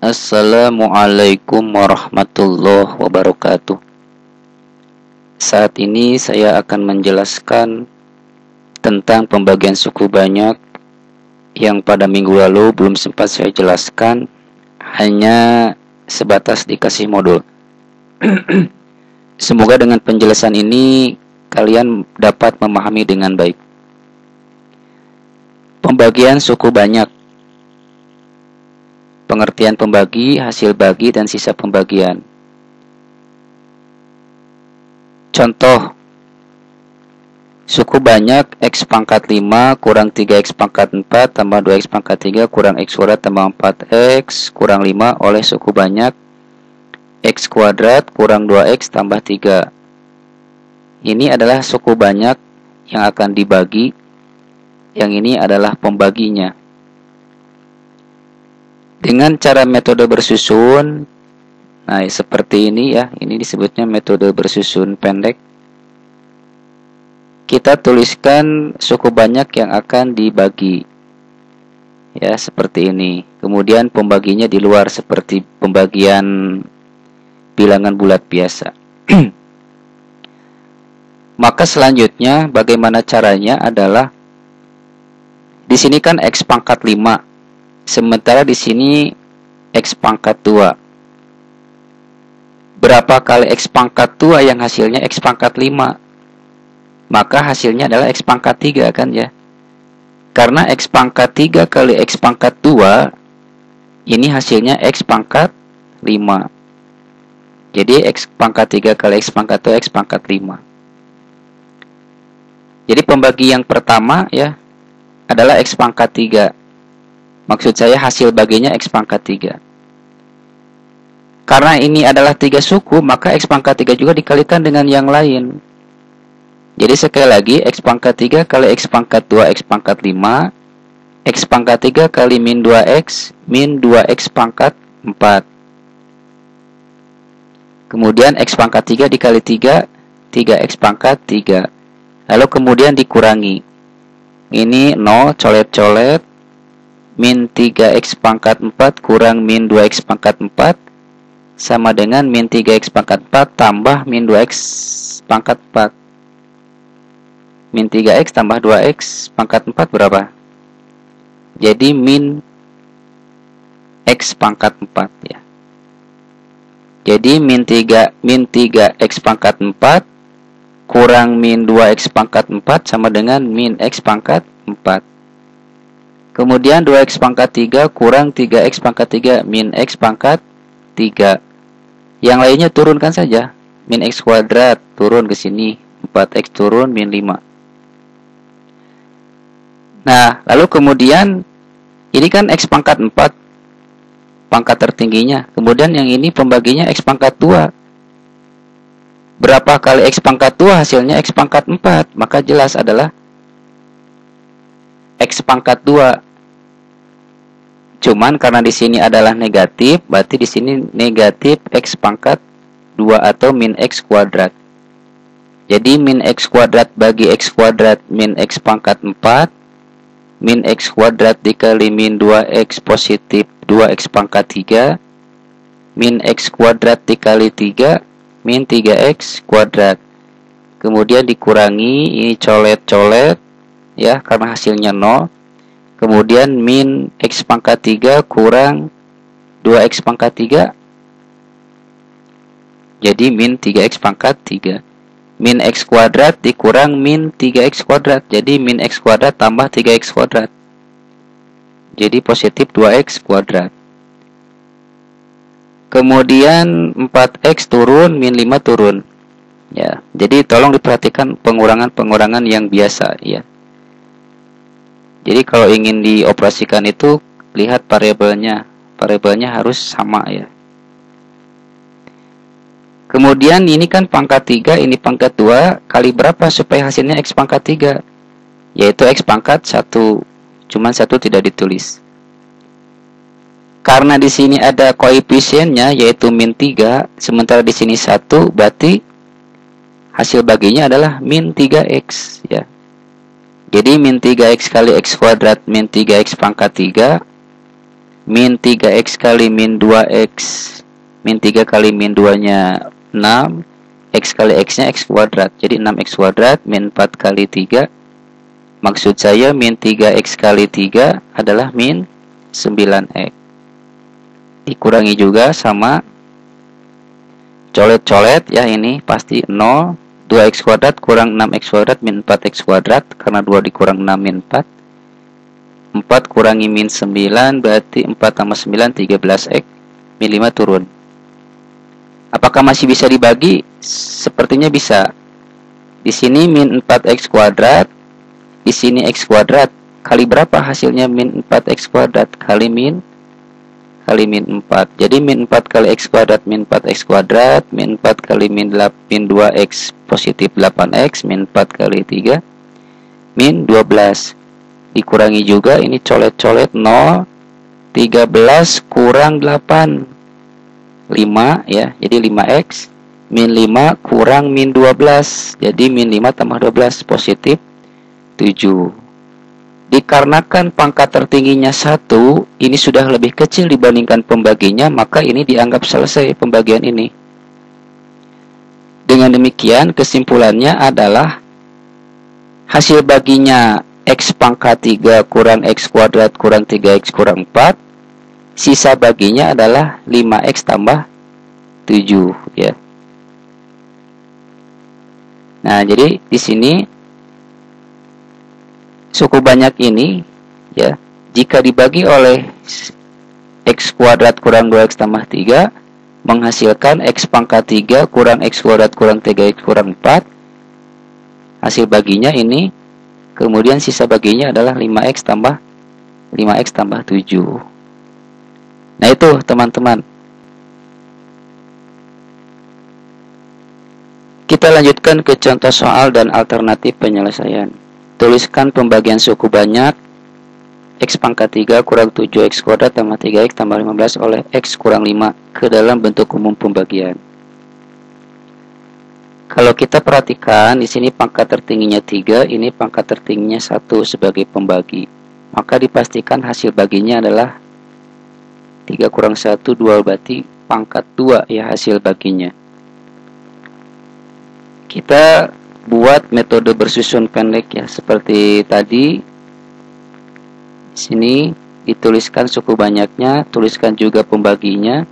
Assalamualaikum warahmatullahi wabarakatuh. Saat ini saya akan menjelaskan tentang pembagian suku banyak yang pada minggu lalu belum sempat saya jelaskan, hanya sebatas dikasih modul. Semoga dengan penjelasan ini kalian dapat memahami dengan baik. Pembagian suku banyak. Pengertian pembagi, hasil bagi, dan sisa pembagian. Contoh, suku banyak X pangkat 5 kurang 3X pangkat 4 tambah 2X pangkat 3 kurang X kuadrat tambah 4X kurang 5 oleh suku banyak X kuadrat kurang 2X tambah 3. Ini adalah suku banyak yang akan dibagi. Yang ini adalah pembaginya. Dengan cara metode bersusun, nah seperti ini ya, ini disebutnya metode bersusun pendek. Kita tuliskan suku banyak yang akan dibagi. Ya, seperti ini. Kemudian pembaginya di luar seperti pembagian bilangan bulat biasa. Maka selanjutnya bagaimana caranya adalah di sini kan X pangkat 5. Sementara di sini X pangkat 2. Berapa kali X pangkat 2 yang hasilnya X pangkat 5? Maka hasilnya adalah X pangkat 3 kan ya. Karena X pangkat 3 kali X pangkat 2, ini hasilnya X pangkat 5. Jadi X pangkat 3 kali X pangkat 2, X pangkat 5. Jadi pembagi yang pertama ya adalah X pangkat 3. Maksud saya hasil baginya X pangkat 3. Karena ini adalah 3 suku, maka X pangkat 3 juga dikalikan dengan yang lain. Jadi sekali lagi, X pangkat 3 kali X pangkat 2, X pangkat 5. X pangkat 3 kali min 2X, min 2X pangkat 4. Kemudian X pangkat 3 dikali 3, 3X pangkat 3. Lalu kemudian dikurangi. Ini 0, colet-colet. Min 3X pangkat 4 kurang min 2X pangkat 4 sama dengan min 3X pangkat 4 tambah min 2X pangkat 4. Min 3X tambah 2X pangkat 4 berapa? Jadi min X pangkat 4 ya. Jadi min 3X pangkat 4 kurang min 2X pangkat 4 sama dengan min X pangkat 4. Kemudian 2X pangkat 3 kurang 3X pangkat 3 min X pangkat 3. Yang lainnya turunkan saja. Min X kuadrat turun ke sini. 4X turun min 5. Nah, lalu kemudian ini kan X pangkat 4. Pangkat tertingginya. Kemudian yang ini pembaginya X pangkat 2. Berapa kali X pangkat 2 hasilnya X pangkat 4. Maka jelas adalah X pangkat 2. Cuman karena di sini adalah negatif, berarti di sini negatif X pangkat 2 atau min X kuadrat. Jadi min X kuadrat bagi X kuadrat min X pangkat 4. Min X kuadrat dikali min 2X positif 2X pangkat 3. Min X kuadrat dikali 3, min 3X kuadrat. Kemudian dikurangi, ini colet-colet. Ya, karena hasilnya 0. Kemudian min X pangkat 3 kurang 2X pangkat 3. Jadi min 3X pangkat 3. Min X kuadrat dikurang min 3X kuadrat. Jadi min X kuadrat tambah 3X kuadrat. Jadi positif 2X kuadrat. Kemudian 4X turun, min 5 turun. Ya, jadi tolong diperhatikan pengurangan-pengurangan yang biasa ya. Jadi kalau ingin dioperasikan itu lihat variabelnya. Variabelnya harus sama ya. Kemudian ini kan pangkat 3, ini pangkat 2. Kali berapa supaya hasilnya X pangkat 3? Yaitu X pangkat 1. Cuman 1 tidak ditulis. Karena di sini ada koefisiennya yaitu min 3. Sementara di sini 1. Berarti hasil baginya adalah min 3X ya. Jadi min 3X kali X kuadrat min 3X pangkat 3 min 3x kali min 2x, min 3 kali min 2 nya 6, x kali x nya x kuadrat, jadi 6x kuadrat min 4 kali 3, maksud saya min 3x kali 3 adalah min 9x. Dikurangi juga sama colet-colet ya, ini pasti 0, 2x kuadrat kurang 6x kuadrat min 4x kuadrat, karena 2 dikurang 6 min 4, 4 kurangi min 9 berarti 4 tambah 9 13x, min 5 turun. Apakah masih bisa dibagi? Sepertinya bisa. Di sini min 4x kuadrat, di sini x kuadrat, kali berapa hasilnya? Min 4x kuadrat kali min 4. Jadi min 4 kali x kuadrat min 4x kuadrat, min 4 kali min 2x positif 8x, min 4 kali 3 min 12. Dikurangi juga, ini colet-colet 0, 13 kurang 8 5 ya, jadi 5x, min 5 kurang min 12, jadi min 5 tambah 12 positif 7. Dikarenakan pangkat tertingginya 1, ini sudah lebih kecil dibandingkan pembaginya, maka ini dianggap selesai pembagian ini. Dengan demikian, kesimpulannya adalah hasil baginya x pangkat 3 kurang x kuadrat kurang 3x kurang 4, sisa baginya adalah 5x tambah 7 ya. Nah, jadi di sini suku banyak ini ya, jika dibagi oleh x kuadrat kurang 2x tambah 3 menghasilkan x pangkat 3 kurang x kuadrat kurang 3x kurang 4, hasil baginya ini, kemudian sisa baginya adalah 5x tambah 7. Nah itu teman-teman. Kita lanjutkan ke contoh soal dan alternatif penyelesaian. Tuliskan pembagian suku banyak x pangkat 3 kurang 7x kuadrat tambah 3x tambah 15 oleh x kurang 5 ke dalam bentuk umum pembagian. Kalau kita perhatikan di sini pangkat tertingginya 3, ini pangkat tertingginya 1 sebagai pembagi. Maka dipastikan hasil baginya adalah 3 kurang 1 2, berarti pangkat 2 ya hasil baginya. Kita buat metode bersusun pendek ya, seperti tadi. Di sini dituliskan suku banyaknya, tuliskan juga pembaginya.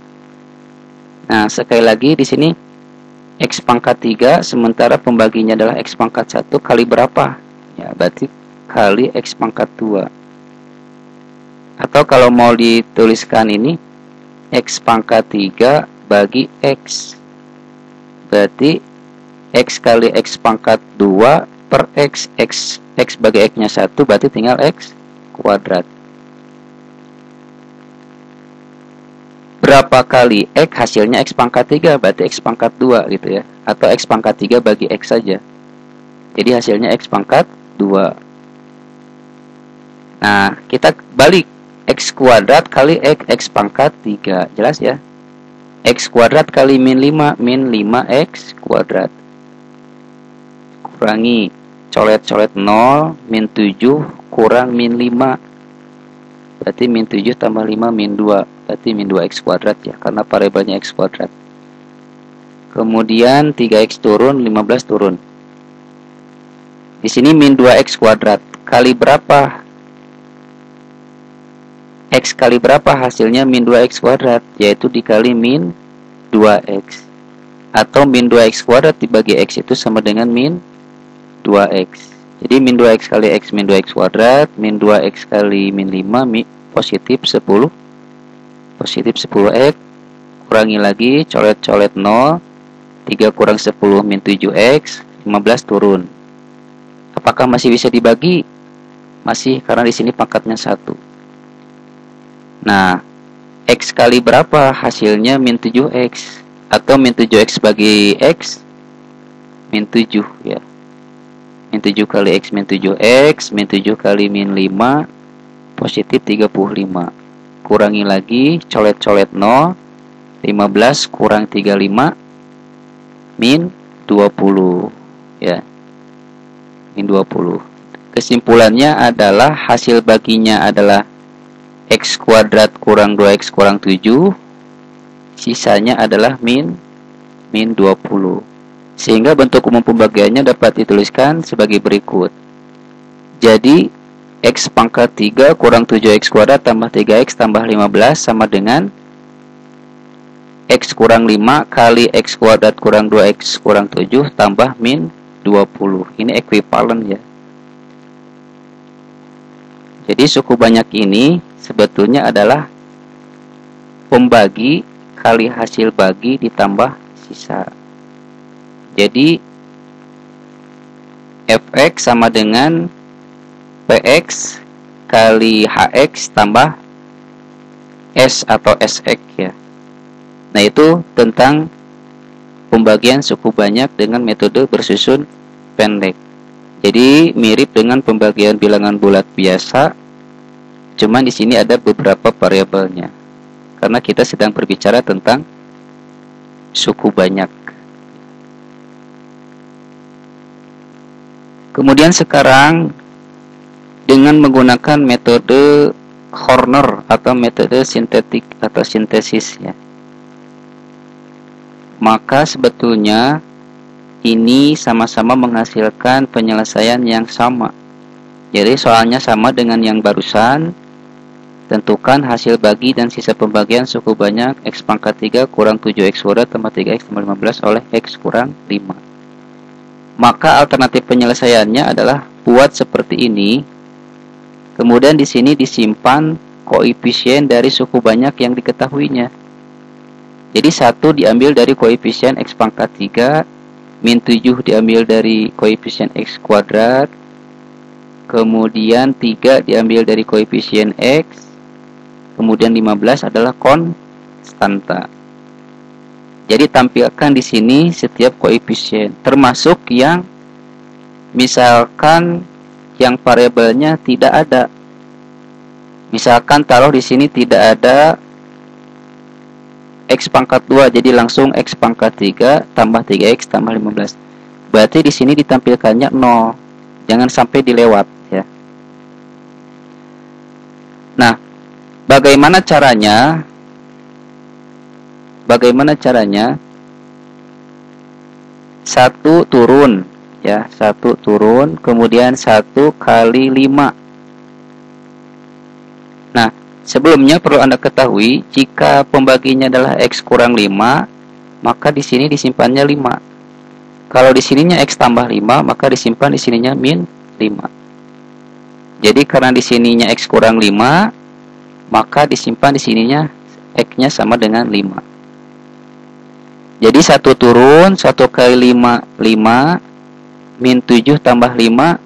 Nah, sekali lagi di sini x pangkat 3 sementara pembaginya adalah x pangkat 1 kali berapa? Ya, berarti kali x pangkat 2. Atau kalau mau dituliskan ini x pangkat 3 bagi x. Berarti x kali x pangkat 2 per x bagi x nya 1 berarti tinggal x kuadrat. Berapa kali x hasilnya x pangkat 3 berarti x pangkat 2 gitu ya, atau x pangkat 3 bagi x saja, jadi hasilnya x pangkat 2. Nah, kita balik, x kuadrat kali x pangkat 3, jelas ya, x kuadrat kali min 5 min 5x kuadrat, kurangi colet-colet 0, min 7 kurang min 5, berarti min 7 tambah 5 min 2, berarti min 2x kuadrat ya, karena variabelnya x kuadrat. Kemudian 3x turun, 15 turun. Di sini min 2x kuadrat kali berapa? X kali berapa hasilnya min 2x kuadrat, yaitu dikali min 2x, atau min 2x kuadrat dibagi x itu sama dengan min 2x. Jadi min 2x kali x min 2x kuadrat, min 2x kali min 5 positif 10, positif 10x, kurangi lagi colet-colet 0, 3 kurang 10 min 7x, 15 turun. Apakah masih bisa dibagi? Masih, karena di sini pangkatnya 1. Nah, x kali berapa hasilnya min 7x, atau min 7x bagi x min 7 ya. Min 7 kali x min 7x, min 7 kali min 5 positif 35. Kurangi lagi colet-colet 0, 15 kurang 35 min 20 ya, min 20. Kesimpulannya adalah hasil baginya adalah X kuadrat kurang 2X kurang 7, sisanya adalah min 20. Sehingga bentuk umum pembagiannya dapat dituliskan sebagai berikut. Jadi X pangkat 3 kurang 7X kuadrat tambah 3X tambah 15 sama dengan X kurang 5 kali X kuadrat kurang 2X kurang 7 tambah min 20. Ini ekuivalen ya. Jadi suku banyak ini sebetulnya adalah pembagi kali hasil bagi ditambah sisa. Jadi Fx sama dengan Px kali Hx tambah S atau Sx ya. Nah, itu tentang pembagian suku banyak dengan metode bersusun pendek. Jadi mirip dengan pembagian bilangan bulat biasa, cuman di sini ada beberapa variabelnya. Karena kita sedang berbicara tentang suku banyak. Kemudian sekarang dengan menggunakan metode Horner atau metode sintetik atau sintesis ya. Maka sebetulnya ini sama-sama menghasilkan penyelesaian yang sama. Jadi soalnya sama dengan yang barusan. Tentukan hasil bagi dan sisa pembagian suku banyak X pangkat 3 kurang 7X kuadrat tambah 3X tambah 15 oleh X kurang 5. Maka alternatif penyelesaiannya adalah buat seperti ini. Kemudian di sini disimpan koefisien dari suku banyak yang diketahuinya. Jadi 1 diambil dari koefisien X pangkat 3, min 7 diambil dari koefisien X kuadrat, kemudian 3 diambil dari koefisien X, kemudian 15 adalah konstanta. Jadi tampilkan di sini setiap koefisien, termasuk yang misalkan yang variabelnya tidak ada. Misalkan taruh di sini tidak ada X pangkat 2, jadi langsung X pangkat 3 tambah 3X tambah 15. Berarti di sini ditampilkannya 0. Jangan sampai dilewat ya. Nah, bagaimana caranya? Bagaimana caranya? 1 turun ya, 1 turun, kemudian 1 kali 5. Nah, sebelumnya perlu Anda ketahui, jika pembaginya adalah X kurang 5, maka di sini disimpannya 5. Kalau di sininya X tambah 5, maka disimpan di sininya min 5. Jadi karena di sininya X kurang 5, maka disimpan di sininya X-nya sama dengan 5. Jadi 1 turun, 1 kali 5, 5, min 7 tambah 5,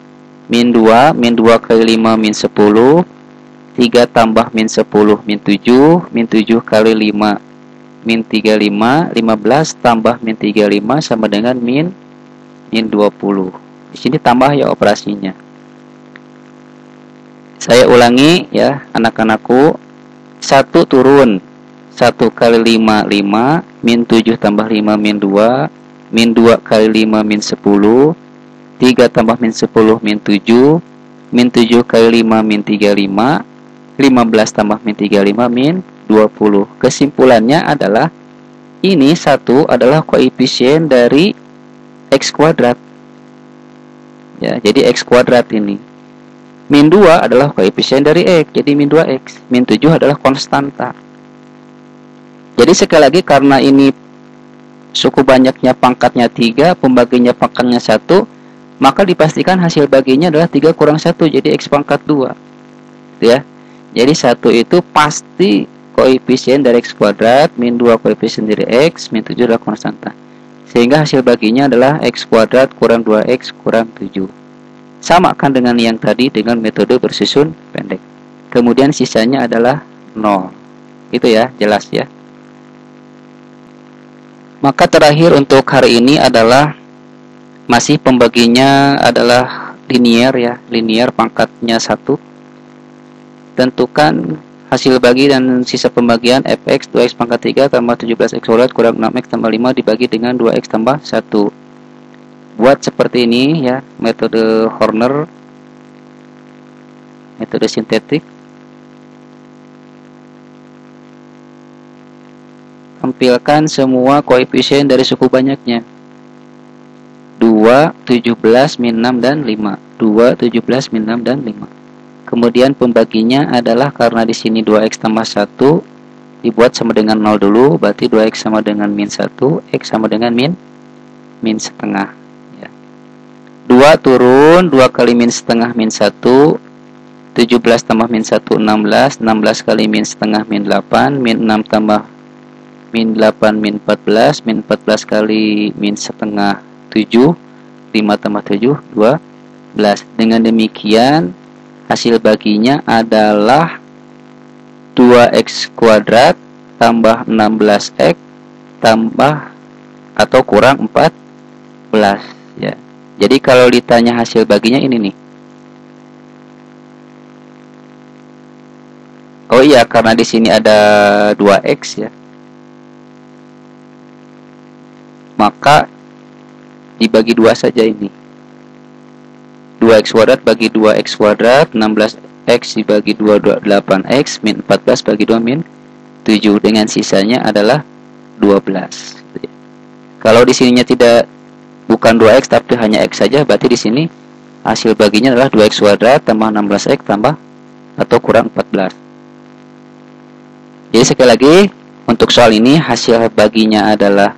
min 2, min 2 kali 5, min 10, 3 tambah min 10, min 7, min 7 kali 5, min 35, 15 tambah min 35 sama dengan min 20. Di sini tambah ya operasinya. Saya ulangi ya anak-anakku. 1 turun, 1 kali 5, 5, min 7 tambah 5, min 2, min 2 kali 5, min 10, 3 tambah min 10, min 7, min 7 kali 5, min 35, 15 tambah min 35, min 20. Kesimpulannya adalah ini 1 adalah koefisien dari X kuadrat. Ya, jadi X kuadrat ini. Min 2 adalah koefisien dari X, jadi min 2X. Min 7 adalah konstanta. Jadi sekali lagi karena ini suku banyaknya pangkatnya 3, pembaginya pangkatnya 1, maka dipastikan hasil baginya adalah 3 kurang 1, jadi X pangkat 2. Ya. Jadi 1 itu pasti koefisien dari X kuadrat, min 2 koefisien dari X, min 7 adalah konstanta. Sehingga hasil baginya adalah X kuadrat kurang 2X kurang 7. Samakan dengan yang tadi dengan metode bersusun pendek. Kemudian sisanya adalah 0. Itu ya, jelas ya. Maka terakhir untuk hari ini adalah masih pembaginya adalah linear ya, linear pangkatnya 1. Tentukan hasil bagi dan sisa pembagian fx 2x pangkat 3 tambah 17x kuadrat kurang 6x tambah 5 dibagi dengan 2x tambah 1. Buat seperti ini ya, metode Horner, metode sintetik. tampilkan semua koefisien dari suku banyaknya. 2, 17, min 6, dan 5. 2, 17, min 6, dan 5. Kemudian pembaginya adalah karena di sini 2x tambah 1 dibuat sama dengan 0 dulu, berarti 2x sama dengan min 1, x sama dengan min setengah. Ya. 2 turun, 2 kali min setengah min 1, 17 tambah min 1, 16, 16 kali min setengah min 8, min 6 tambah min 8, min 14, min 14 kali min setengah 7, 5 tambah 7, 12. Dengan demikian, hasil baginya adalah 2x kuadrat tambah 16x tambah atau kurang 14. Ya. Jadi kalau ditanya hasil baginya ini nih. Oh iya, karena di sini ada 2x ya. Maka dibagi 2 saja ini. 2x kuadrat bagi 2x kuadrat, 16x dibagi 2, 8x, min 14 bagi 2, min 7. Dengan sisanya adalah 12. Kalau di sininya bukan 2x tapi hanya x saja, berarti di sini hasil baginya adalah 2x kuadrat tambah 16x tambah atau kurang 14. Jadi sekali lagi, untuk soal ini hasil baginya adalah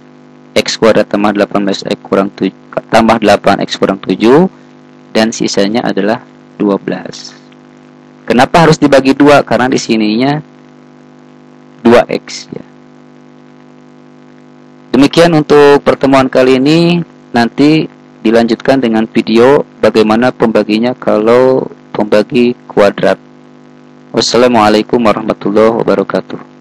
x kuadrat tambah 18x kurang 7 tambah 8x kurang 7 dan sisanya adalah 12. Kenapa harus dibagi 2? Karena di sininya 2x ya. Demikian untuk pertemuan kali ini. Nanti dilanjutkan dengan video bagaimana pembaginya kalau pembagi kuadrat. Wassalamualaikum warahmatullahi wabarakatuh.